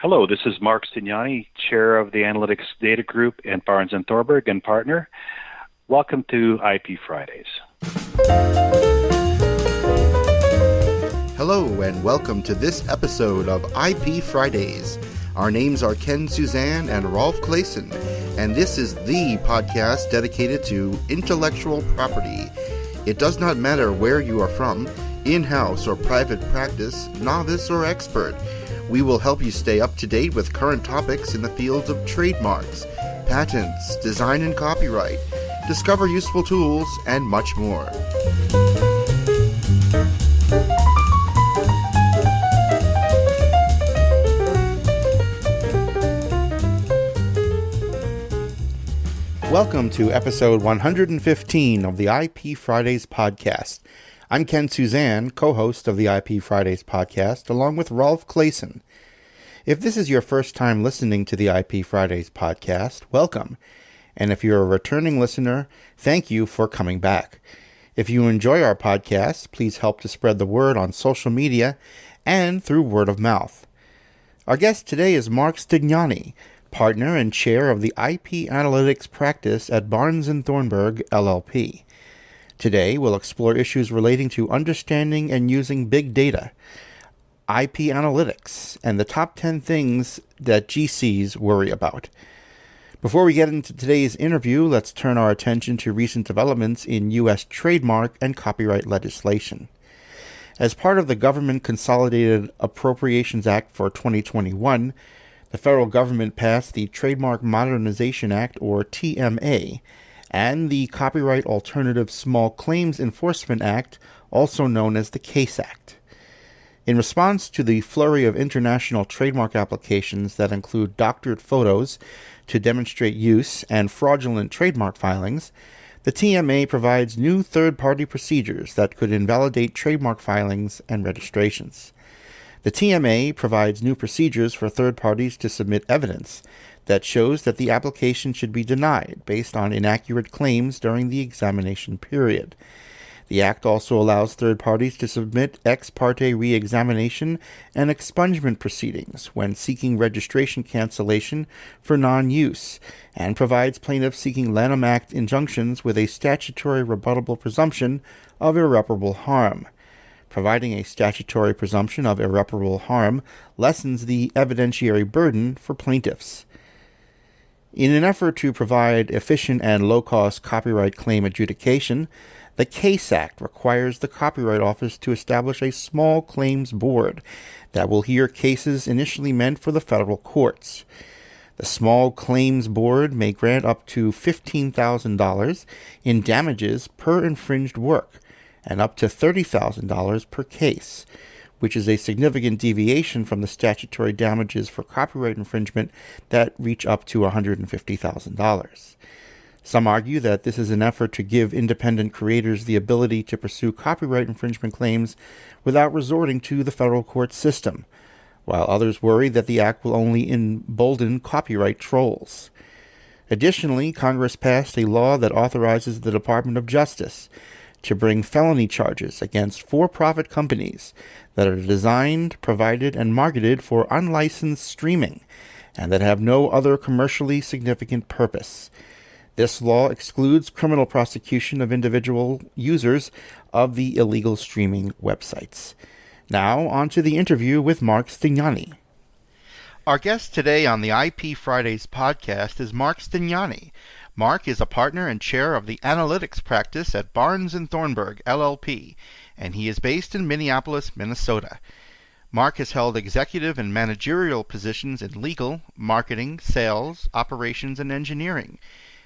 Hello, this is Mark Stignani, Chair of the Analytics Data Group at Barnes & Thornburg and partner. Welcome to IP Fridays. Hello, and welcome to this episode of IP Fridays. Our names are Ken Suzanne and Rolf Claessen, and this is the podcast dedicated to intellectual property. It does not matter where you are from, in-house or private practice, novice or expert. We will help you stay up to date with current topics in the fields of trademarks, patents, design and copyright, discover useful tools, and much more. Welcome to episode 115 of the IP Fridays podcast. I'm Ken Suzanne, co-host of the IP Fridays podcast, along with Rolf Claessen. If this is your first time listening to the IP Fridays podcast, welcome. And if you're a returning listener, thank you for coming back. If you enjoy our podcast, please help to spread the word on social media and through word of mouth. Our guest today is Mark Stignani, partner and chair of the IP Analytics practice at Barnes & Thornburg, LLP. Today, we'll explore issues relating to understanding and using big data, IP analytics, and the top 10 things that GCs worry about. Before we get into today's interview, let's turn our attention to recent developments in U.S. trademark and copyright legislation. As part of the Government Consolidated Appropriations Act for 2021, the federal government passed the Trademark Modernization Act, or TMA, and the Copyright Alternative Small Claims Enforcement Act, also known as the CASE Act. In response to the flurry of international trademark applications that include doctored photos to demonstrate use and fraudulent trademark filings, the TMA provides new third-party procedures that could invalidate trademark filings and registrations. The TMA provides new procedures for third parties to submit evidence that shows that the application should be denied based on inaccurate claims during the examination period. The Act also allows third parties to submit ex parte re-examination and expungement proceedings when seeking registration cancellation for non-use, and provides plaintiffs seeking Lanham Act injunctions with a statutory rebuttable presumption of irreparable harm. Providing a statutory presumption of irreparable harm lessens the evidentiary burden for plaintiffs. In an effort to provide efficient and low-cost copyright claim adjudication, the CASE Act requires the Copyright Office to establish a small claims board that will hear cases initially meant for the federal courts. The Small Claims Board may grant up to $15,000 in damages per infringed work, and up to $30,000 per case, which is a significant deviation from the statutory damages for copyright infringement that reach up to $150,000. Some argue that this is an effort to give independent creators the ability to pursue copyright infringement claims without resorting to the federal court system, while others worry that the act will only embolden copyright trolls. Additionally, Congress passed a law that authorizes the Department of Justice to bring felony charges against for-profit companies that are designed, provided, and marketed for unlicensed streaming, and that have no other commercially significant purpose. This law excludes criminal prosecution of individual users of the illegal streaming websites. Now, on to the interview with Mark Stignani. Our guest today on the IP Fridays podcast is Mark Stignani. Mark is a partner and chair of the Analytics practice at Barnes & Thornburg, LLP, and he is based in Minneapolis, Minnesota. Mark has held executive and managerial positions in legal, marketing, sales, operations, and engineering.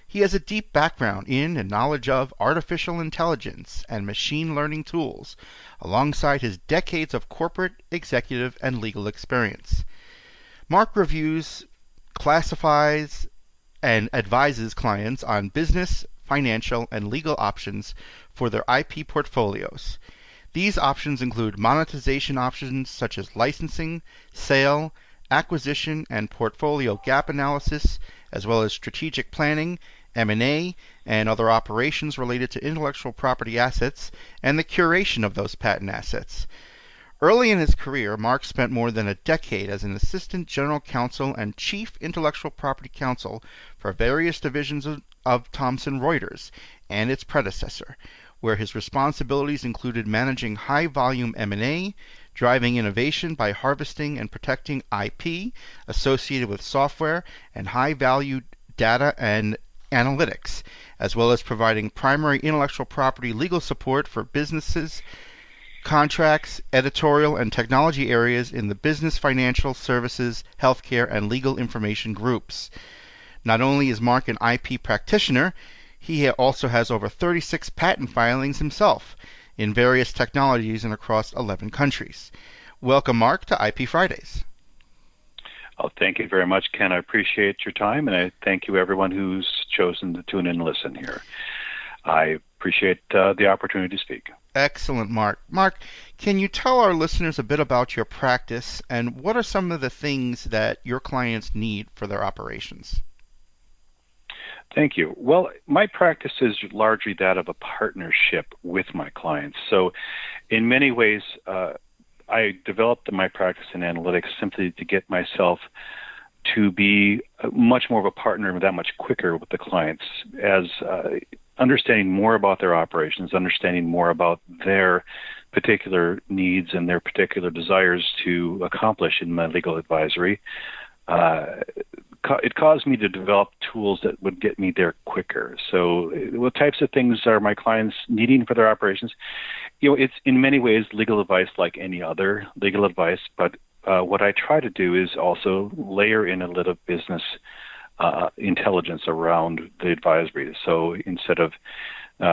He has a deep background in and knowledge of artificial intelligence and machine learning tools, alongside his decades of corporate, executive, and legal experience. Mark reviews, classifies, and advises clients on business, financial, and legal options for their IP portfolios. These options include monetization options such as licensing, sale, acquisition, and portfolio gap analysis, as well as strategic planning, M&A, and other operations related to intellectual property assets and the curation of those patent assets. Early in his career, Mark spent more than a decade as an assistant general counsel and chief intellectual property counsel for various divisions of Thomson Reuters and its predecessor, where his responsibilities included managing high-volume M&A, driving innovation by harvesting and protecting IP associated with software and high-value data and analytics, as well as providing primary intellectual property legal support for businesses, contracts, editorial, and technology areas in the business, financial services, healthcare, and legal information groups. Not only is Mark an IP practitioner, he also has over 36 patent filings himself in various technologies and across 11 countries. Welcome, Mark, to IP Fridays. Oh, thank you very much, Ken. I appreciate your time, and I thank you, everyone who's chosen to tune in and listen here. I appreciate the opportunity to speak. Excellent, Mark. Mark, can you tell our listeners a bit about your practice and what are some of the things that your clients need for their operations? Thank you. Well, my practice is largely that of a partnership with my clients. So in many ways, I developed my practice in analytics simply to get myself to be much more of a partner that much quicker with the clients, as understanding more about their operations, understanding more about their particular needs and their particular desires to accomplish in my legal advisory. It caused me to develop tools that would get me there quicker. So what types of things are my clients needing for their operations? It's in many ways legal advice like any other legal advice, but what I try to do is also layer in a little business intelligence around the advisory. So instead of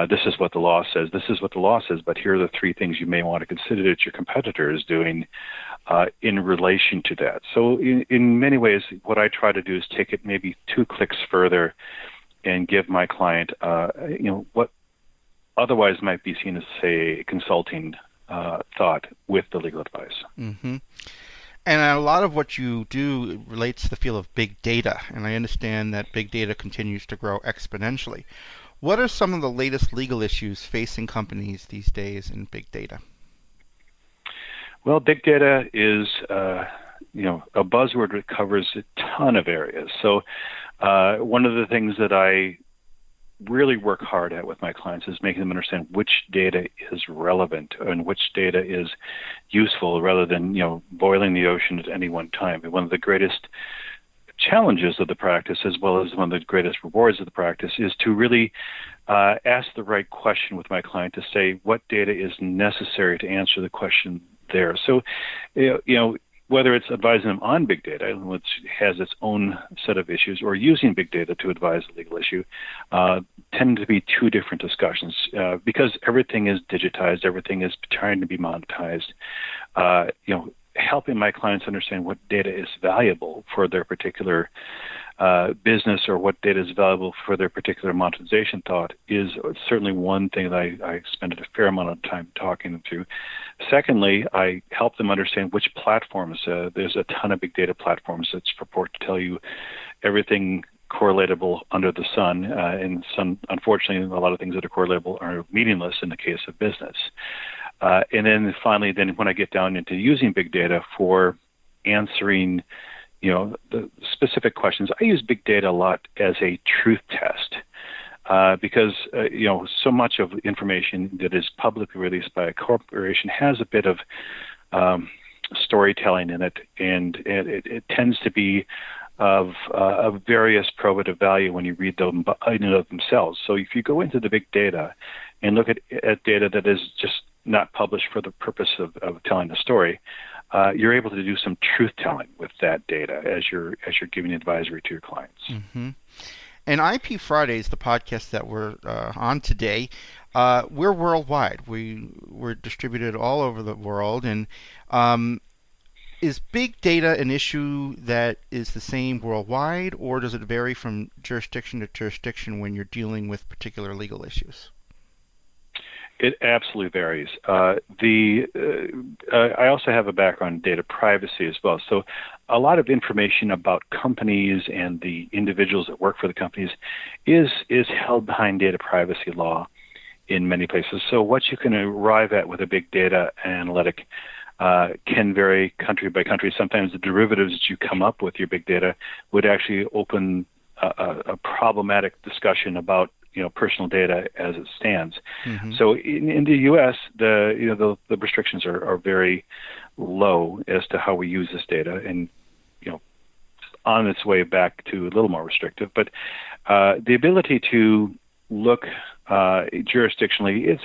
this is what the law says, but here are the three things you may want to consider that your competitor is doing in relation to that. So in many ways, what I try to do is take it maybe 2 clicks further and give my client, what otherwise might be seen as, say, consulting thought with the legal advice. Mm-hmm. And a lot of what you do relates to the field of big data, and I understand that big data continues to grow exponentially. What are some of the latest legal issues facing companies these days in big data? Well, big data is, a buzzword that covers a ton of areas. So one of the things that I really work hard at with my clients is making them understand which data is relevant and which data is useful rather than, boiling the ocean at any one time. And one of the greatest challenges of the practice, as well as one of the greatest rewards of the practice, is to really ask the right question with my client to say what data is necessary to answer the question there. So, whether it's advising them on big data, which has its own set of issues, or using big data to advise a legal issue, tend to be 2 different discussions because everything is digitized, everything is trying to be monetized. Helping my clients understand what data is valuable for their particular business or what data is valuable for their particular monetization thought is certainly one thing that I spend a fair amount of time talking them through. Secondly, I help them understand which platforms. There's a ton of big data platforms that purport to tell you everything correlatable under the sun, and unfortunately, a lot of things that are correlatable are meaningless in the case of business. And then finally, when I get down into using big data for answering, the specific questions, I use big data a lot as a truth test because, so much of information that is publicly released by a corporation has a bit of storytelling in it, and it tends to be of various probative value when you read them in and of themselves. So if you go into the big data and look at data that is just not published for the purpose of telling a story, you're able to do some truth telling with that data as you're giving advisory to your clients. Mm-hmm. And IP Fridays, the podcast that we're on today, we're worldwide. We're distributed all over the world, and is big data an issue that is the same worldwide, or does it vary from jurisdiction to jurisdiction when you're dealing with particular legal issues? It absolutely varies. I also have a background in data privacy as well. So a lot of information about companies and the individuals that work for the companies is held behind data privacy law in many places. So what you can arrive at with a big data analytic can vary country by country. Sometimes the derivatives that you come up with your big data would actually open a problematic discussion about personal data as it stands. Mm-hmm. So in the U.S., the restrictions are very low as to how we use this data, and on its way back to a little more restrictive. But the ability to look jurisdictionally is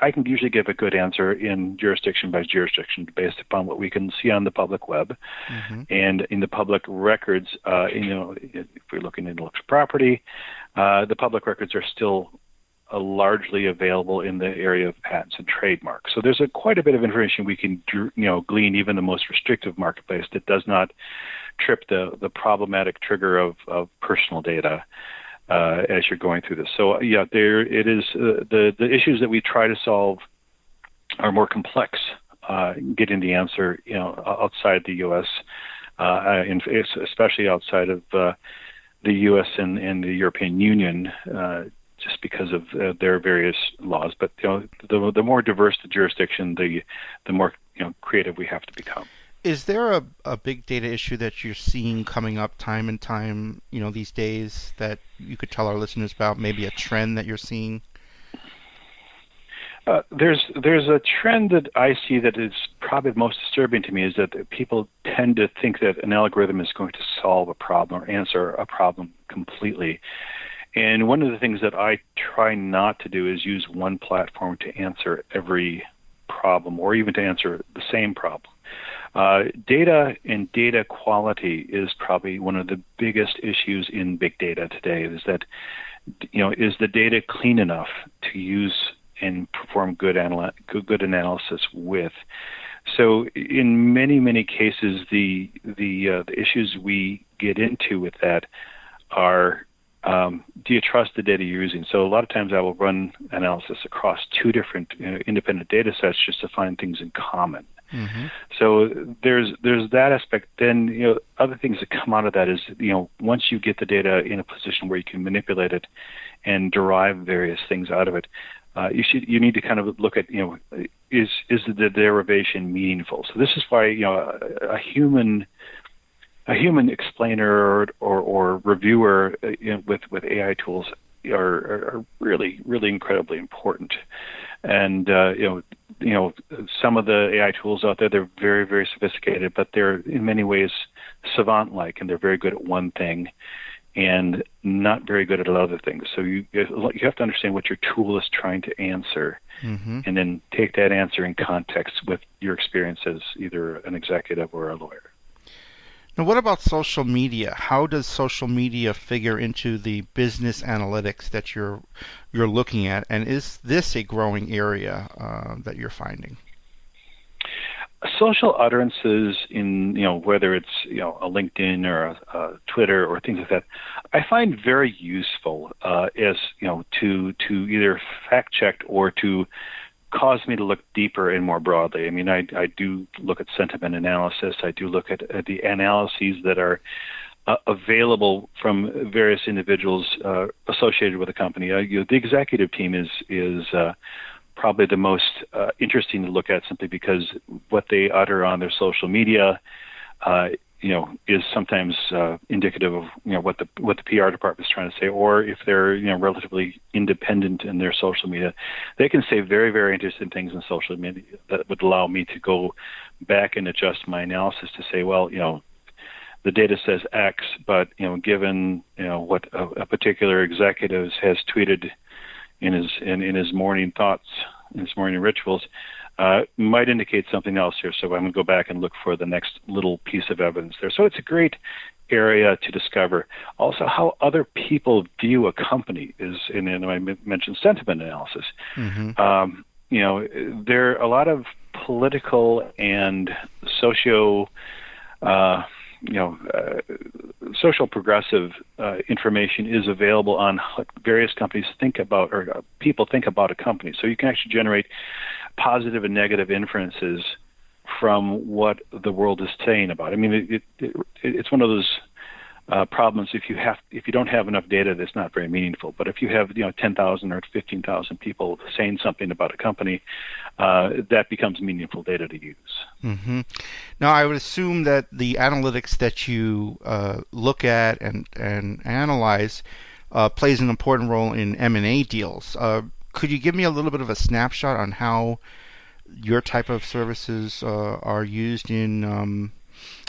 I can usually give a good answer in jurisdiction by jurisdiction based upon what we can see on the public web. Mm-hmm. And in the public records. If we're looking at intellectual property, the public records are still largely available in the area of patents and trademarks. So there's quite a bit of information we can glean even the most restrictive marketplace that does not trip the problematic trigger of personal data. As you're going through this. So there it is. The issues that we try to solve are more complex. Getting the answer, outside the U.S., especially outside of the U.S. and the European Union, just because of their various laws. But the more diverse the jurisdiction, the more creative we have to become. Is there a big data issue that you're seeing coming up time and time, these days that you could tell our listeners about, maybe a trend that you're seeing? There's a trend that I see that is probably most disturbing to me, is that people tend to think that an algorithm is going to solve a problem or answer a problem completely. And one of the things that I try not to do is use one platform to answer every problem or even to answer the same problem. Data and data quality is probably one of the biggest issues in big data today. Is that, is the data clean enough to use and perform good analysis with? So in many cases, the issues we get into with that are, do you trust the data you're using? So a lot of times I will run analysis across two different independent data sets just to find things in common. Mm-hmm. So there's that aspect. Then other things that come out of that is once you get the data in a position where you can manipulate it and derive various things out of it, you need to kind of look at is the derivation meaningful? So this is why a human explainer or reviewer with AI tools are really incredibly important. And some of the AI tools out there, they're very, very sophisticated, but they're in many ways savant-like, and they're very good at one thing and not very good at other things. So you have to understand what your tool is trying to answer, mm-hmm. and then take that answer in context with your experience as either an executive or a lawyer. Now, what about social media? How does social media figure into the business analytics that you're looking at, and is this a growing area that you're finding? Social utterances in whether it's a LinkedIn or a Twitter or things like that, I find very useful as to either fact check or to cause me to look deeper and more broadly. I mean, I do look at sentiment analysis. I do look at the analyses that are available from various individuals associated with a company. The executive team is probably the most interesting to look at, simply because what they utter on their social media is sometimes indicative of what the PR department is trying to say, or if they're relatively independent in their social media, they can say very, very interesting things in social media that would allow me to go back and adjust my analysis to say, well, the data says X, but given what a particular executive has tweeted in his morning thoughts, in his morning rituals, might indicate something else here. So I'm going to go back and look for the next little piece of evidence there. So it's a great area to discover. Also, how other people view a company is, and I mentioned sentiment analysis. Mm-hmm. There are a lot of political and social progressive information is available on what various companies think about, or people think about a company. So you can actually generate positive and negative inferences from what the world is saying about it. I mean, it's one of those problems if you don't have enough data that's not very meaningful. But if you have 10,000 or 15,000 people saying something about a company, that becomes meaningful data to use. Mm-hmm. Now, I would assume that the analytics that you look at and analyze plays an important role in M&A deals. Could you give me a little bit of a snapshot on how your type of services are used in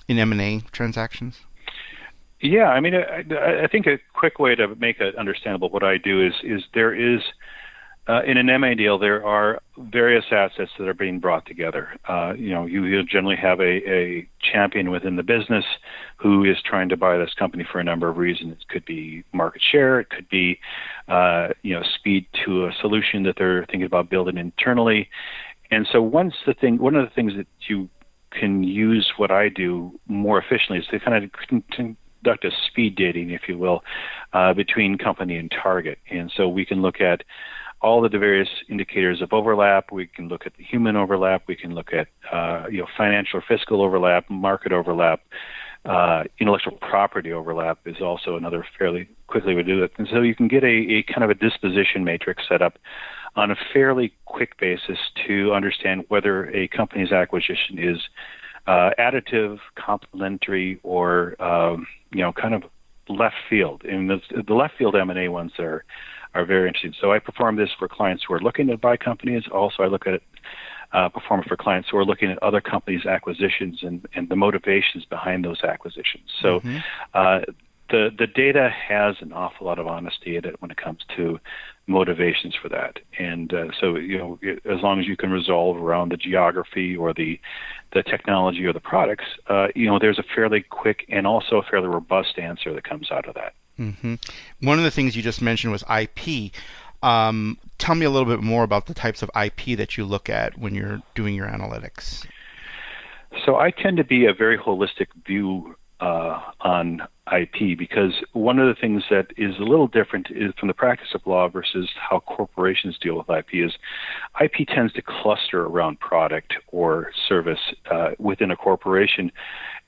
M&A transactions? Yeah, I mean, I think a quick way to make it understandable what I do is there is in an M&A deal there are various assets that are being brought together. You generally have a champion within the business who is trying to buy this company for a number of reasons. It could be market share, it could be speed to a solution that they're thinking about building internally. And so one of the things that you can use what I do more efficiently is to kind of conduct a speed dating, if you will, between company and target. And so we can look at all the various indicators of overlap. We can look at the human overlap. We can look at financial or fiscal overlap, market overlap. Intellectual property overlap is also another fairly quickly we do it. And so you can get a kind of a disposition matrix set up on a fairly quick basis to understand whether a company's acquisition is additive, complementary, or kind of left field. And the left field M&A ones are very interesting. So I perform this for clients who are looking to buy companies. Also, I look at perform it for clients who are looking at other companies' acquisitions and the motivations behind those acquisitions. So the data has an awful lot of honesty in it when it comes to motivations for that. And so as long as you can resolve around the geography or the technology or the products, there's a fairly quick and also a fairly robust answer that comes out of that. Mm-hmm. One of the things you just mentioned was IP. Tell me a little bit more about the types of IP that you look at when you're doing your analytics. So I tend to be a very holistic view on IP, because one of the things that is a little different is from the practice of law versus how corporations deal with IP is IP tends to cluster around product or service within a corporation,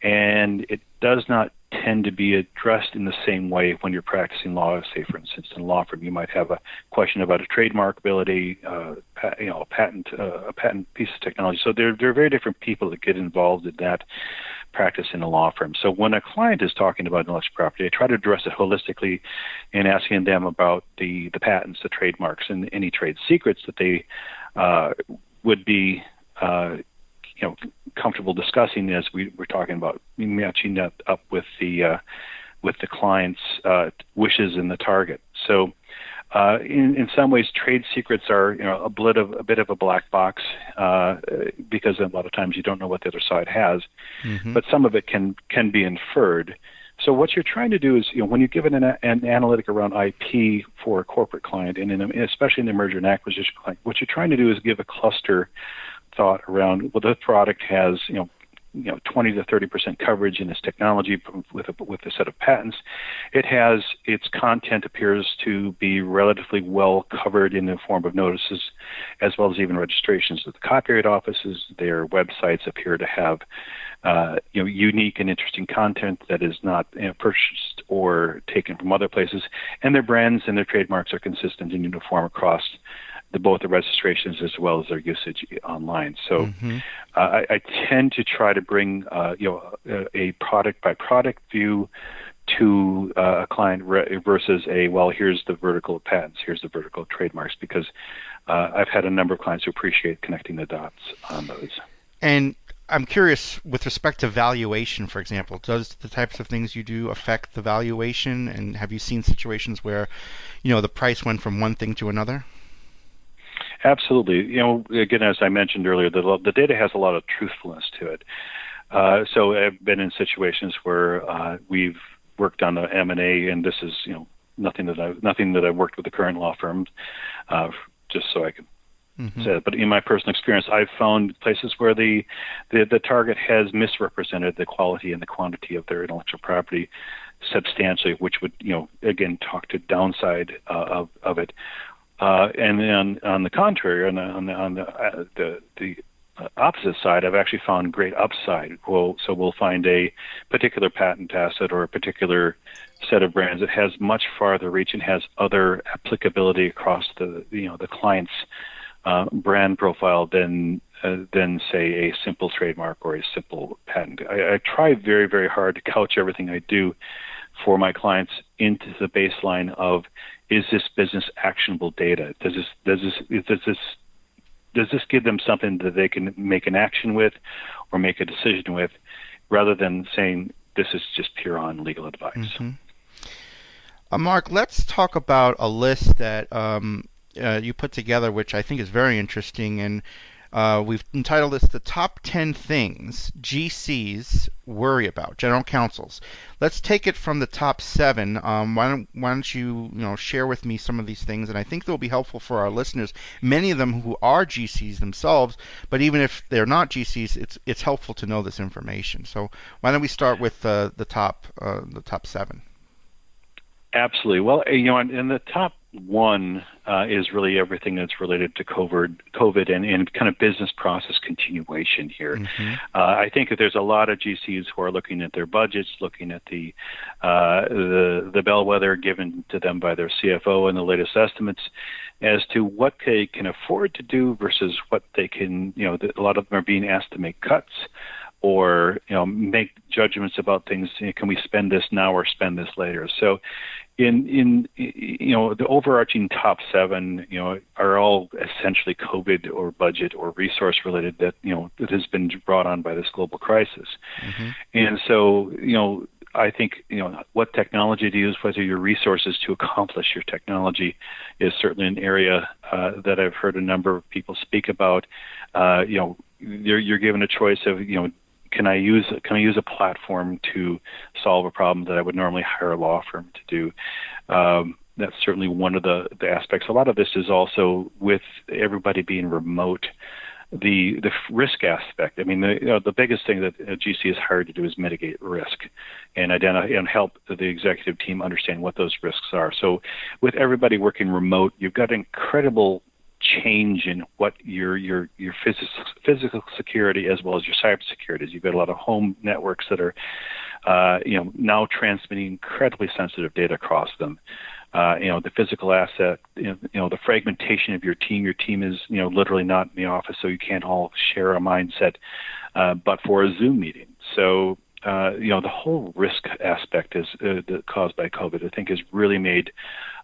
and it does not tend to be addressed in the same way when you're practicing law. Say, for instance, in a law firm, you might have a question about a trademark ability, a patent piece of technology. So there are very different people that get involved in that practice in a law firm. So when a client is talking about intellectual property, I try to address it holistically in asking them about the patents, the trademarks, and any trade secrets that they would be comfortable discussing as we're talking about matching that up with the client's wishes and the target. So in some ways, trade secrets are a bit of a black box because a lot of times you don't know what the other side has, but some of it can be inferred. So what you're trying to do is, when you give an analytic around IP for a corporate client, and especially in the merger and acquisition client, what you're trying to do is give a cluster thought around, well, the product has 20 to 30% coverage in its technology with a set of patents. It has its content appears to be relatively well covered in the form of notices, as well as even registrations with the Copyright offices. Their websites appear to have unique and interesting content that is not purchased or taken from other places, and their brands and their trademarks are consistent and uniform across both the registrations as well as their usage online. So I tend to try to bring a product by product view to a client versus here's the vertical patents, here's the vertical trademarks, because I've had a number of clients who appreciate connecting the dots on those. And I'm curious, with respect to valuation, for example, does the types of things you do affect the valuation? And have you seen situations where, the price went from one thing to another? Absolutely. Again, as I mentioned earlier, the data has a lot of truthfulness to it. So I've been in situations where we've worked on the M&A, and this is nothing that I've worked with the current law firm, just so I can say it. But in my personal experience, I've found places where the target has misrepresented the quality and the quantity of their intellectual property substantially, which would again talk to downside of it. And then on the contrary, on the opposite side, I've actually found great upside. So we'll find a particular patent asset or a particular set of brands that has much farther reach and has other applicability across the client's brand profile than say a simple trademark or a simple patent. I try very, very hard to couch everything I do for my clients into the baseline of, is this business actionable data? Does this give them something that they can make an action with or make a decision with, rather than saying this is just pure on legal advice? Mm-hmm. Mark, let's talk about a list that you put together, which I think is very interesting, and we've entitled this "The Top 10 Things GCs Worry About," General Counsels. Let's take it from the top 7. Why don't you share with me some of these things, and I think they'll be helpful for our listeners, many of them who are GCs themselves, but even if they're not GCs, it's helpful to know this information. So why don't we start with the top 7? Absolutely. Well, in the top one is really everything that's related to COVID and kind of business process continuation here. Mm-hmm. I think that there's a lot of GCs who are looking at their budgets, looking at the bellwether given to them by their CFO and the latest estimates as to what they can afford to do versus what they can. A lot of them are being asked to make cuts, or make judgments about things. Can we spend this now or spend this later? So in the overarching top 7 are all essentially COVID or budget or resource related that has been brought on by this global crisis. Mm-hmm. And so I think what technology to use, whether your resources to accomplish your technology, is certainly an area that I've heard a number of people speak about. You're given a choice of can I use a platform to solve a problem that I would normally hire a law firm to do? That's certainly one of the aspects. A lot of this is also with everybody being remote. The risk aspect. I mean, the biggest thing that a GC is hired to do is mitigate risk and identify and help the executive team understand what those risks are. So, with everybody working remote, you've got incredible change in what your physical security as well as your cyber security is. You've got a lot of home networks that are now transmitting incredibly sensitive data across them. The physical asset, the fragmentation of your team. Your team is literally not in the office, so you can't all share a mindset, but for a Zoom meeting. So the whole risk aspect is caused by COVID, I think, has really made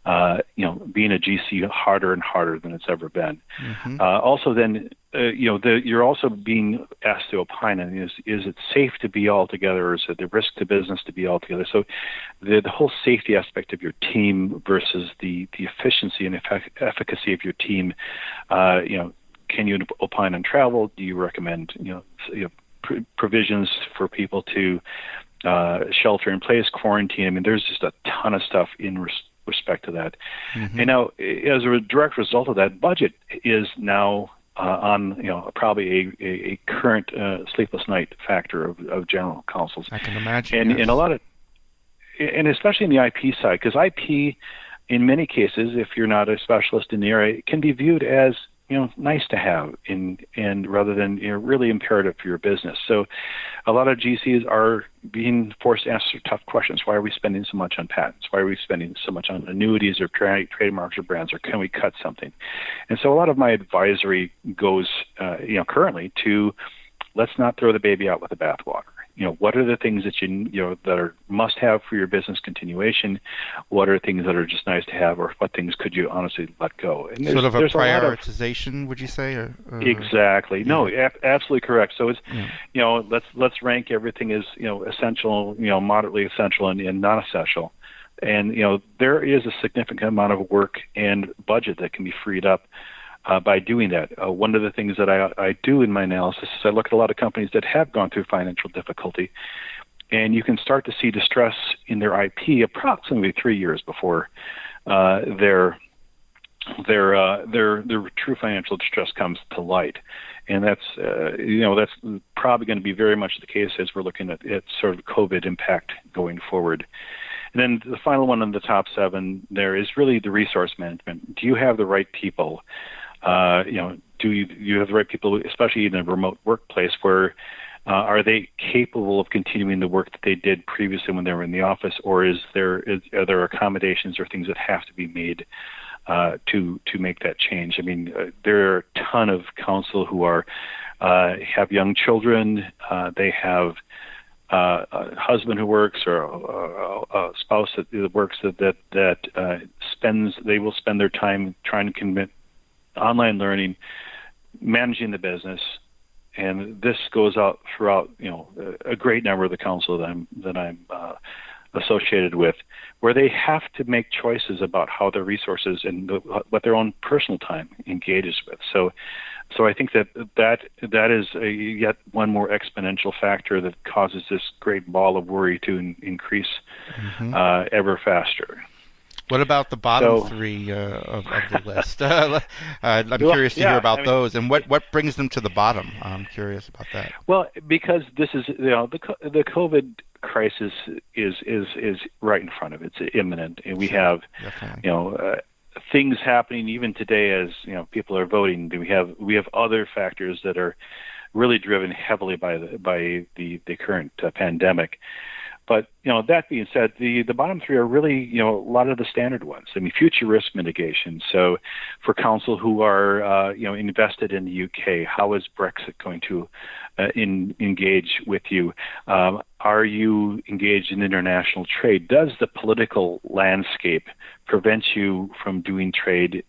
being a GC harder and harder than it's ever been. Mm-hmm. Also, then you're also being asked to opine on is it safe to be all together, or is it the risk to business to be all together? So the whole safety aspect of your team versus the efficiency and efficacy of your team. Can you opine on travel? Do you recommend provisions for people to shelter in place, quarantine? I mean, there's just a ton of stuff in respect to that. Mm-hmm. And now, as a direct result of that, budget is now on probably a current sleepless night factor of general counsels. I can imagine. And in a lot of, and especially in the IP side, because IP, in many cases, if you're not a specialist in the area, it can be viewed as nice to have, and rather than really imperative for your business. So a lot of GCs are being forced to answer tough questions. Why are we spending so much on patents? Why are we spending so much on annuities or trademarks or brands, or can we cut something? And so a lot of my advisory goes currently to, let's not throw the baby out with the bathwater. What are the things that that are must have for your business continuation? What are things that are just nice to have, or what things could you honestly let go? And sort of a prioritization, would you say? Exactly. Yeah. No, absolutely correct. So it's let's rank everything as essential, moderately essential, and non-essential. And there is a significant amount of work and budget that can be freed up by doing that. One of the things that I do in my analysis is I look at a lot of companies that have gone through financial difficulty, and you can start to see distress in their IP approximately 3 years before their true financial distress comes to light. And that's probably going to be very much the case as we're looking at sort of COVID impact going forward. And then the final one on the top 7 there is really the resource management. Do you have the right people do you have the right people, especially in a remote workplace, where are they capable of continuing the work that they did previously when they were in the office, or are there accommodations or things that have to be made to make that change? I mean, there are a ton of counsel who have young children. They have a husband who works, or a spouse that works they will spend their time trying to commit online learning, managing the business, and this goes out throughout a great number of the council that I'm associated with, where they have to make choices about how their resources and what their own personal time engages with. So I think that is yet one more exponential factor that causes this great ball of worry to increase ever faster. What about the bottom three of the list? I'm curious to hear about those, and what brings them to the bottom. I'm curious about that. Well, because this is the COVID crisis is right in front of it. It's imminent, and we have things happening even today as people are voting. We have other factors that are really driven heavily by the current pandemic. But that being said, the bottom three are really a lot of the standard ones. I mean, future risk mitigation. So, for council who are invested in the UK, how is Brexit going to engage with you? Are you engaged in international trade? Does the political landscape prevent you from doing trade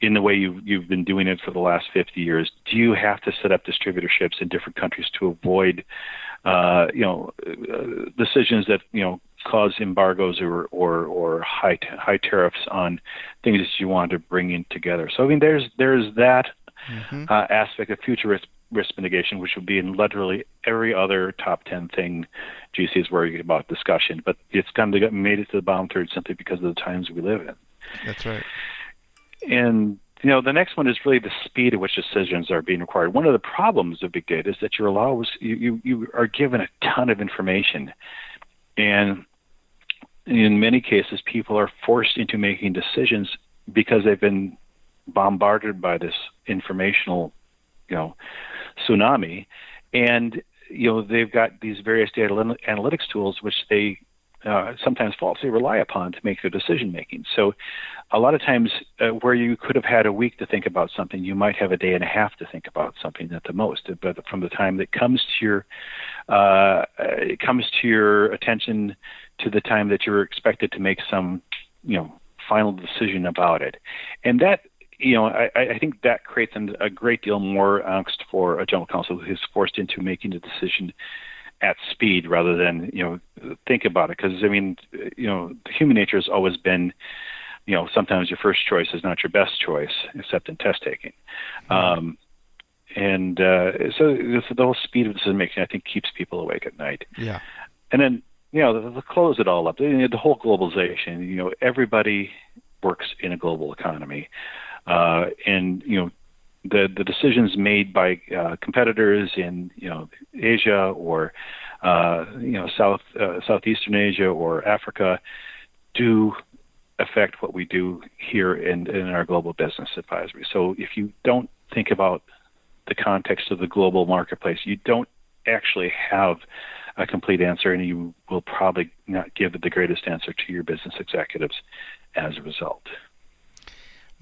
in the way you've been doing it for the last 50 years? Do you have to set up distributorships in different countries to avoid decisions that cause embargoes or high tariffs on things that you want to bring in together? So I mean, there's that aspect of future risk mitigation, which would be in literally every other top 10 thing GC is worried about discussion, but it's kind of made it to the bottom third simply because of the times we live in. That's right. And the next one is really the speed at which decisions are being required. One of the problems of big data is that you are given a ton of information, and in many cases, people are forced into making decisions because they've been bombarded by this informational, tsunami, and they've got these various data analytics tools which they sometimes falsely rely upon to make their decision making. So a lot of times where you could have had a week to think about something, you might have a day and a half to think about something at the most. But from the time that comes to your attention to the time that you're expected to make some final decision about it. And that I think that creates a great deal more angst for a general counsel who is forced into making a decision at speed rather than think about it. Because I mean, human nature has always been, sometimes your first choice is not your best choice, except in test taking. So the whole speed of decision making, I think, keeps people awake at night. Yeah. And then to close it all up, the whole globalization. Everybody works in a global economy, and the decisions made by competitors in Asia or Southeastern Asia or Africa do affect what we do here in our global business advisory. So if you don't think about the context of the global marketplace, you don't actually have a complete answer, and you will probably not give the greatest answer to your business executives as a result.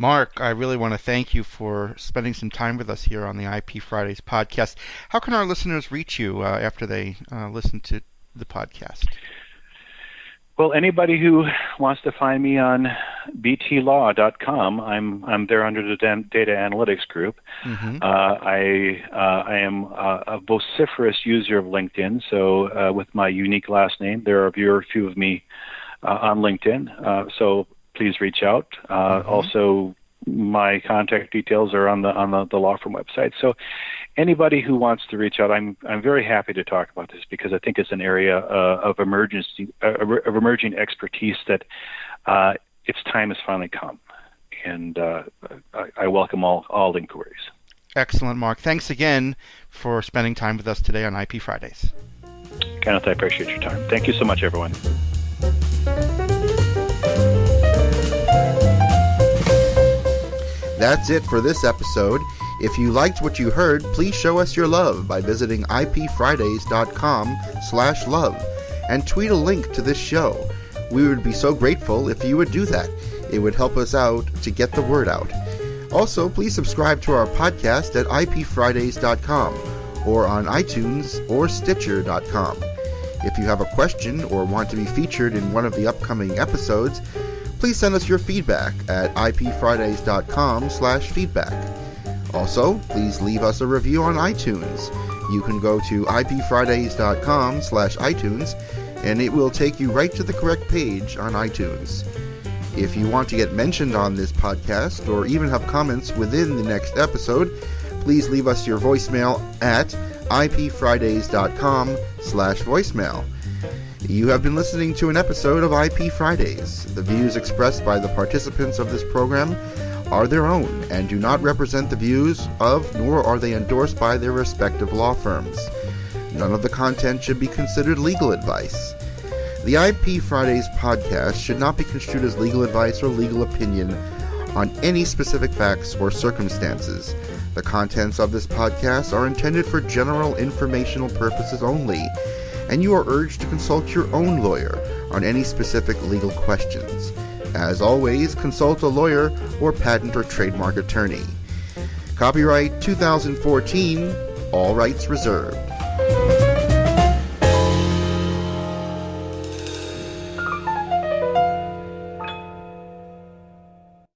Mark, I really want to thank you for spending some time with us here on the IP Fridays podcast. How can our listeners reach you after they listen to the podcast? Well, anybody who wants to find me on btlaw.com, I'm there under the data analytics group. I am a vociferous user of LinkedIn, so with my unique last name, there are very few of me on LinkedIn. So please reach out. Also, my contact details are on the law firm website. So anybody who wants to reach out, I'm very happy to talk about this because I think it's an area of emerging expertise that its time has finally come, and I welcome all inquiries. Excellent, Mark. Thanks again for spending time with us today on IP Fridays. Kenneth, I appreciate your time. Thank you so much, everyone. That's it for this episode. If you liked what you heard, please show us your love by visiting ipfridays.com/love and tweet a link to this show. We would be so grateful if you would do that. It would help us out to get the word out. Also, please subscribe to our podcast at ipfridays.com or on iTunes or Stitcher.com. If you have a question or want to be featured in one of the upcoming episodes, please send us your feedback at ipfridays.com/feedback. Also, please leave us a review on iTunes. You can go to ipfridays.com/iTunes and it will take you right to the correct page on iTunes. If you want to get mentioned on this podcast or even have comments within the next episode, please leave us your voicemail at ipfridays.com/voicemail. You have been listening to an episode of IP Fridays. The views expressed by the participants of this program are their own and do not represent the views of, nor are they endorsed by their respective law firms. None of the content should be considered legal advice. The IP Fridays podcast should not be construed as legal advice or legal opinion on any specific facts or circumstances. The contents of this podcast are intended for general informational purposes only, and you are urged to consult your own lawyer on any specific legal questions. As always, consult a lawyer or patent or trademark attorney. Copyright 2014, all rights reserved.